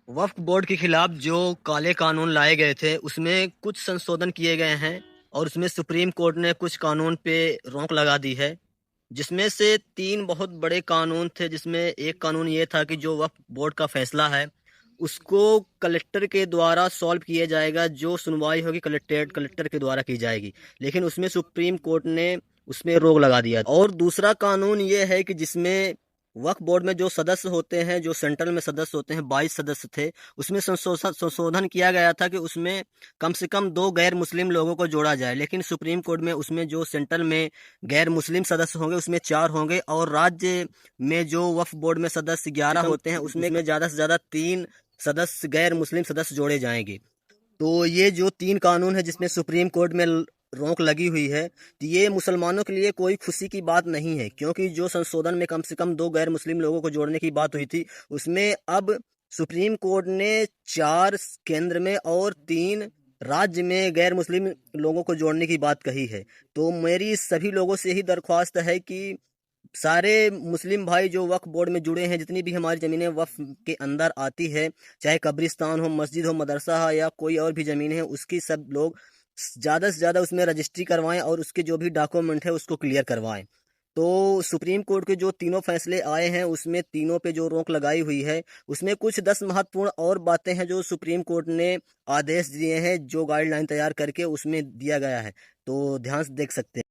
वक्फ board के खिलाफ जो काले कानून लाए गए थे उसमें कुछ संशोधन किए गए हैं और उसमें सुप्रीम कोर्ट ने कुछ कानून पे रोक लगा दी है। जिसमें से तीन बहुत बड़े कानून थे, जिसमें एक कानून ये था कि जो वक्फ बोर्ड का फैसला है उसको कलेक्टर के द्वारा सॉल्व किया जाएगा, जो सुनवाई होगी कलेक्टर के द्वारा की जाएगी। लेकिन उसमें सुप्रीम कोर्ट ने उसमें रोक लगा दिया। और दूसरा कानून ये है कि जिसमें वक्फ बोर्ड में जो सदस्य होते हैं, जो सेंट्रल में सदस्य होते हैं, 22 सदस्य थे, उसमें संशोधन किया गया था कि उसमें कम से कम 2 गैर मुस्लिम लोगों को जोड़ा जाए। लेकिन सुप्रीम कोर्ट में उसमें जो सेंट्रल में गैर मुस्लिम सदस्य होंगे उसमें 4 होंगे, और राज्य में जो वक्फ बोर्ड में सदस्य 11 होते हैं उसमें ज़्यादा से ज़्यादा 3 सदस्य गैर मुस्लिम सदस्य जोड़े जाएंगे। तो ये जो 3 कानून है जिसमें सुप्रीम कोर्ट में रोक लगी हुई है, तो ये मुसलमानों के लिए कोई खुशी की बात नहीं है, क्योंकि जो संशोधन में कम से कम 2 गैर मुस्लिम लोगों को जोड़ने की बात हुई थी, उसमें अब सुप्रीम कोर्ट ने 4 केंद्र में और 3 राज्य में गैर मुस्लिम लोगों को जोड़ने की बात कही है। तो मेरी सभी लोगों से यही दरख्वास्त है कि सारे मुस्लिम भाई जो वक्फ बोर्ड में जुड़े हैं, जितनी भी हमारी ज़मीनें वक्फ के अंदर आती है, चाहे कब्रिस्तान हो, मस्जिद हो, मदरसा हो या कोई और भी ज़मीन है, उसकी सब लोग ज़्यादा से ज़्यादा उसमें रजिस्ट्री करवाएं और उसके जो भी डॉक्यूमेंट है उसको क्लियर करवाएं। तो सुप्रीम कोर्ट के जो तीनों फैसले आए हैं उसमें तीनों पे जो रोक लगाई हुई है, उसमें कुछ 10 महत्वपूर्ण और बातें हैं जो सुप्रीम कोर्ट ने आदेश दिए हैं, जो गाइडलाइन तैयार करके उसमें दिया गया है। तो ध्यान से देख सकते हैं।